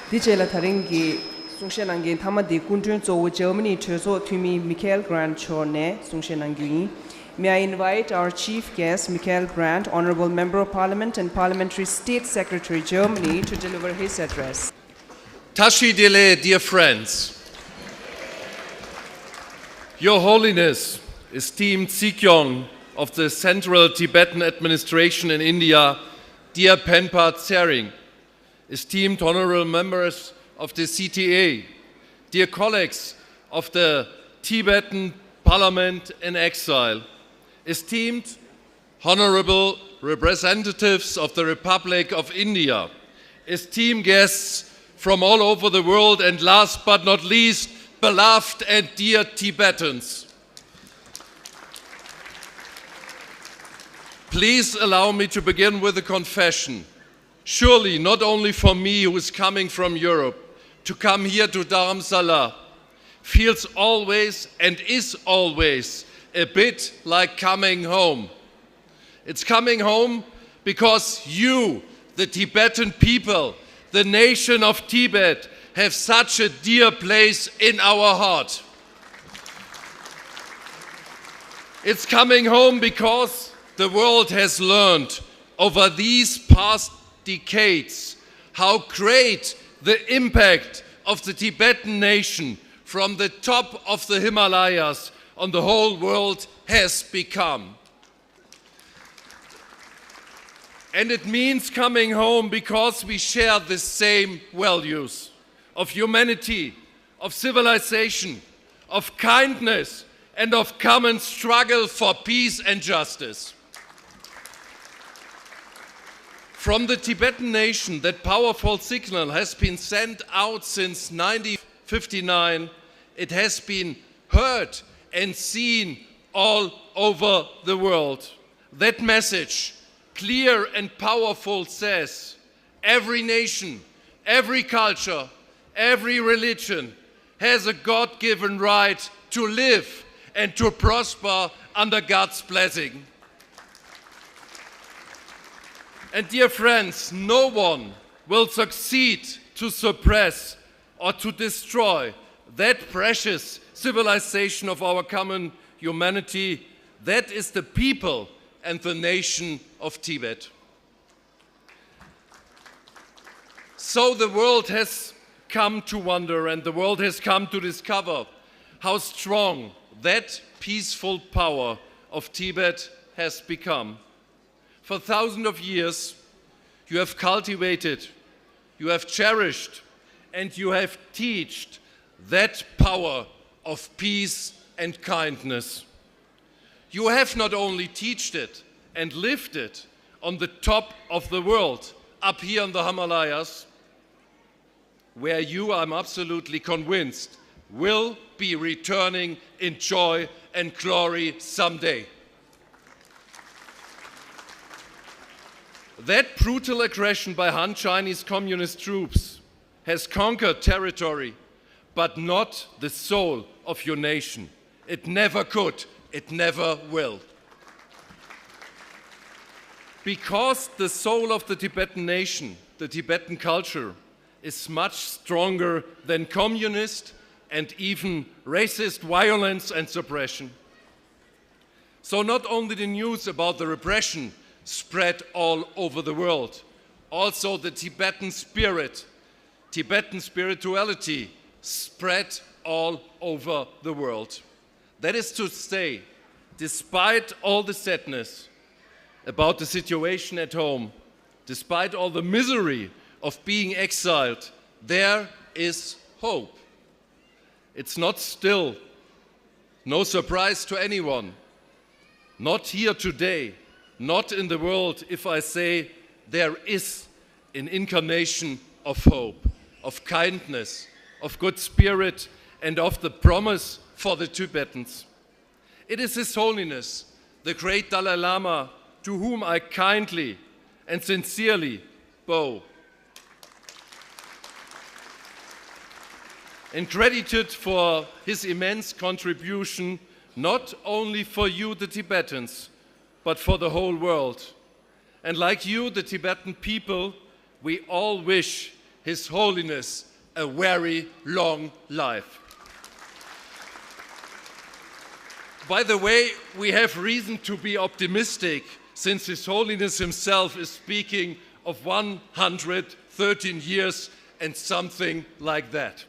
Dice la taringi sungshenangi thamadi kuntun zo Germany chozo tumi Michael Grant chorne sungshenangi. May I invite our chief guest, Michael Grant, Honorable Member of Parliament and Parliamentary State Secretary, Germany, to deliver his address. Tashi Dele, dear friends, Your Holiness, esteemed Sikyong of the Central Tibetan Administration in India, dear Penpa Tsering, esteemed honorable members of the CTA, dear colleagues of the Tibetan Parliament in exile, esteemed honorable representatives of the Republic of India, esteemed guests from all over the world, and last but not least, beloved and dear Tibetans. Please allow me to begin with a confession. Surely not only for me, who is coming from Europe, to come here to Dharamsala feels always and is always a bit like coming home. It's coming home because you, the Tibetan people, the nation of Tibet, have such a dear place in our heart. It's coming home because the world has learned over these past decades how great the impact of the Tibetan nation from the top of the Himalayas on the whole world has become. And it means coming home because we share the same values of humanity, of civilization, of kindness, and of common struggle for peace and justice. From the Tibetan nation, that powerful signal has been sent out since 1959. It has been heard and seen all over the world. That message, clear and powerful, says every nation, every culture, every religion has a God-given right to live and to prosper under God's blessing. And dear friends, no one will succeed to suppress or to destroy that precious civilization of our common humanity. That is the people and the nation of Tibet. So the world has come to wonder, and the world has come to discover how strong that peaceful power of Tibet has become. For thousands of years, you have cultivated, you have cherished, and you have taught that power of peace and kindness. You have not only taught it and lived it on the top of the world, up here in the Himalayas, where you, I'm absolutely convinced, will be returning in joy and glory someday. That brutal aggression by Han Chinese communist troops has conquered territory, but not the soul of your nation. It never could, it never will. Because the soul of the Tibetan nation, the Tibetan culture, is much stronger than communist and even racist violence and suppression. So not only the news about the repression spread all over the world, also the Tibetan spirit, Tibetan spirituality spread all over the world. That is to say, despite all the sadness about the situation at home, despite all the misery of being exiled, there is hope. It's not still, no surprise to anyone, not here today, not in the world, if I say there is an incarnation of hope, of kindness, of good spirit, and of the promise for the Tibetans. It is His Holiness, the great Dalai Lama, to whom I kindly and sincerely bow. And credited for his immense contribution, not only for you, the Tibetans, but for the whole world. And like you, the Tibetan people, we all wish His Holiness a very long life. By the way, we have reason to be optimistic since His Holiness himself is speaking of 113 years and something like that.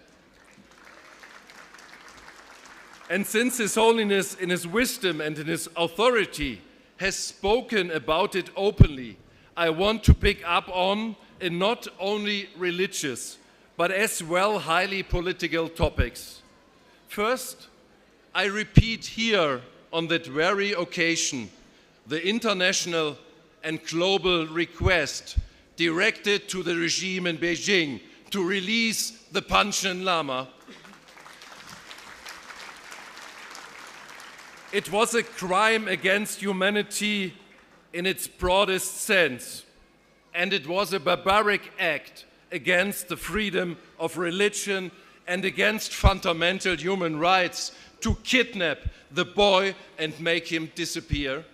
And since His Holiness in his wisdom and in his authority has spoken about it openly, I want to pick up on in not only religious, but as well highly political topics. First, I repeat here on that very occasion the international and global request directed to the regime in Beijing to release the Panchen Lama. It was a crime against humanity in its broadest sense, and it was a barbaric act against the freedom of religion and against fundamental human rights to kidnap the boy and make him disappear.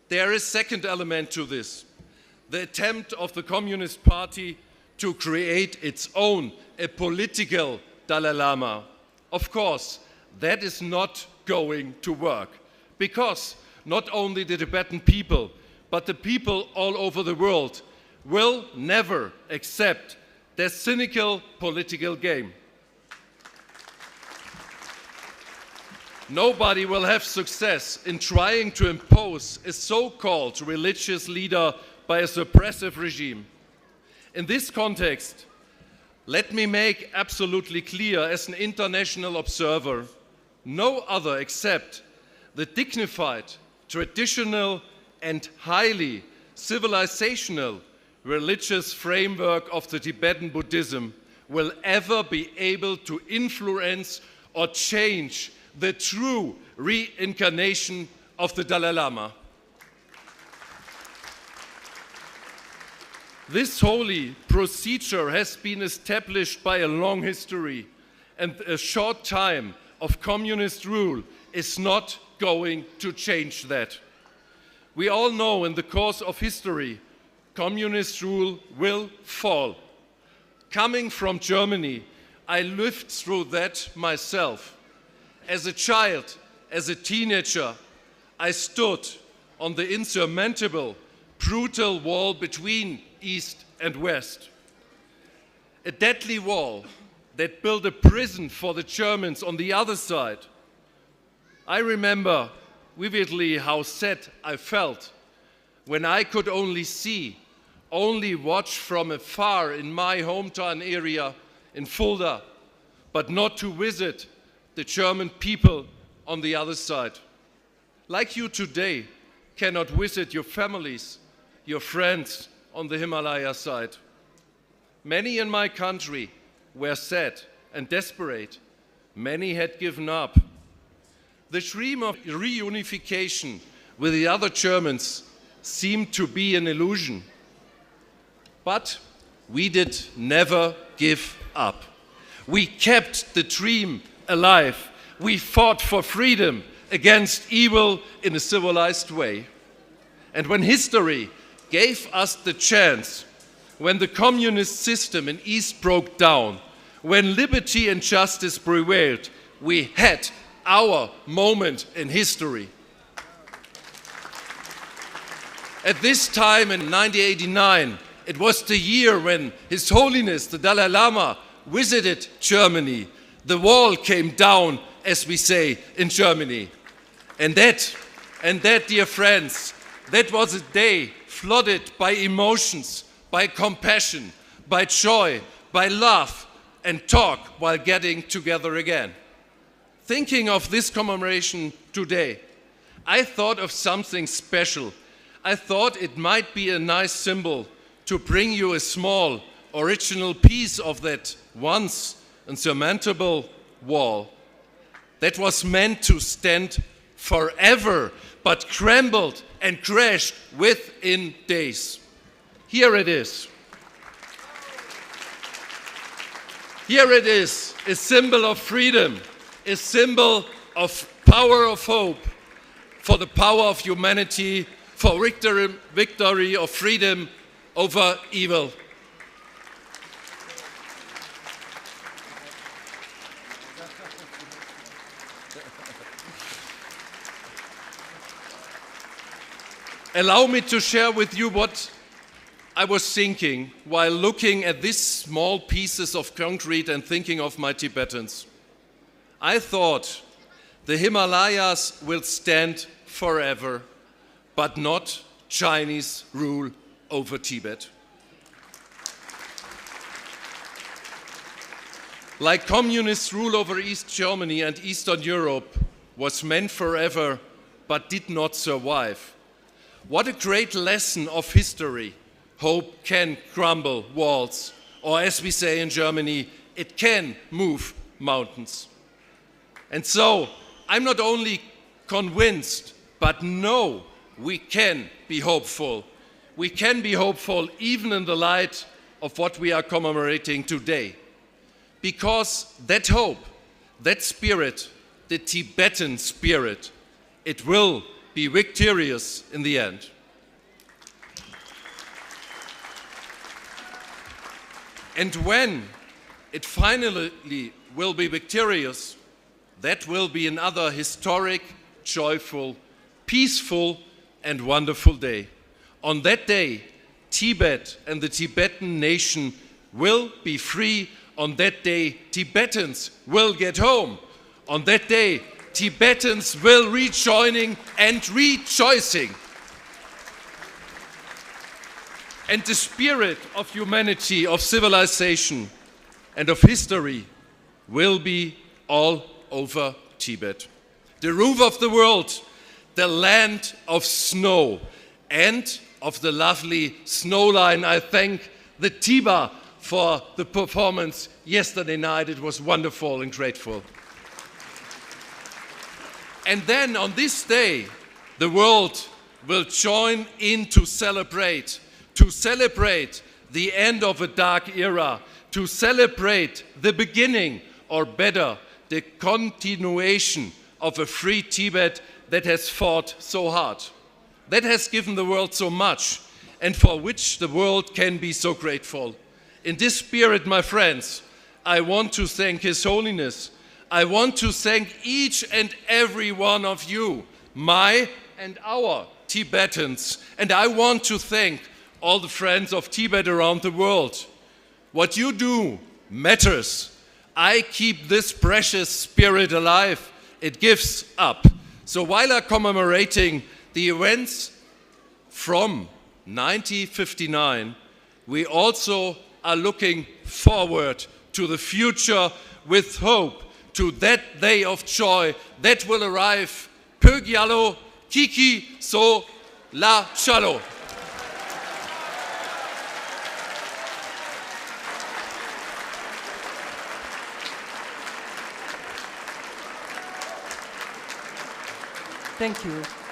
There is a second element to this, the attempt of the Communist Party to create its own, a political Dalai Lama. Of course, that is not going to work, because not only the Tibetan people, but the people all over the world will never accept their cynical political game. Nobody will have success in trying to impose a so-called religious leader by a suppressive regime. In this context, let me make absolutely clear as an international observer, no other except the dignified, traditional and highly civilizational religious framework of the Tibetan Buddhism will ever be able to influence or change the true reincarnation of the Dalai Lama. This holy procedure has been established by a long history, and a short time of communist rule is not going to change that. We all know in the course of history, communist rule will fall. Coming from Germany, I lived through that myself. As a child, as a teenager, I stood on the insurmountable, brutal wall between East and West. A deadly wall that built a prison for the Germans on the other side. I remember vividly how sad I felt when I could only see, only watch from afar in my hometown area in Fulda, but not to visit the German people on the other side. Like you today cannot visit your families, your friends on the Himalaya side. Many in my country were sad and desperate. Many had given up. The dream of reunification with the other Germans seemed to be an illusion. But we did never give up. We kept the dream alive. We fought for freedom against evil in a civilized way. And when history gave us the chance, when the communist system in East broke down, when liberty and justice prevailed, we had our moment in history. At this time in 1989, it was the year when His Holiness the Dalai Lama visited Germany. The wall came down, as we say in Germany. And that, dear friends, that was a day flooded by emotions, by compassion, by joy, by love, and talk while getting together again. Thinking of this commemoration today, I thought of something special. I thought it might be a nice symbol to bring you a small, original piece of that once insurmountable wall that was meant to stand forever, but crumbled and crashed within days. Here it is. Here it is, a symbol of freedom, a symbol of power of hope, for the power of humanity, for victory of freedom over evil. Allow me to share with you what I was thinking while looking at these small pieces of concrete and thinking of my Tibetans. I thought the Himalayas will stand forever, but not Chinese rule over Tibet. Like communist rule over East Germany and Eastern Europe was meant forever, but did not survive. What a great lesson of history. Hope can crumble walls, or as we say in Germany, it can move mountains. And so, I'm not only convinced, but know we can be hopeful. We can be hopeful even in the light of what we are commemorating today. Because that hope, that spirit, the Tibetan spirit, it will be victorious in the end. And when it finally will be victorious, that will be another historic, joyful, peaceful, and wonderful day. On that day, Tibet and the Tibetan nation will be free. On that day, Tibetans will get home. On that day, Tibetans will rejoining and rejoicing. And the spirit of humanity, of civilization, and of history will be all over Tibet. The roof of the world, the land of snow, and of the lovely snow line. I thank the Tiba for the performance yesterday night. It was wonderful and grateful. And then on this day, the world will join in to celebrate the end of a dark era, to celebrate the beginning, or better, the continuation of a free Tibet that has fought so hard, that has given the world so much, and for which the world can be so grateful. In this spirit, my friends, I want to thank His Holiness. I want to thank each and every one of you, my and our Tibetans, and I want to thank all the friends of Tibet around the world. What you do matters. I keep this precious spirit alive. It gives up. So while I'm commemorating the events from 1959, we also are looking forward to the future with hope, to that day of joy that will arrive. Pögyalo, Kiki, So, La, Chalo. Thank you.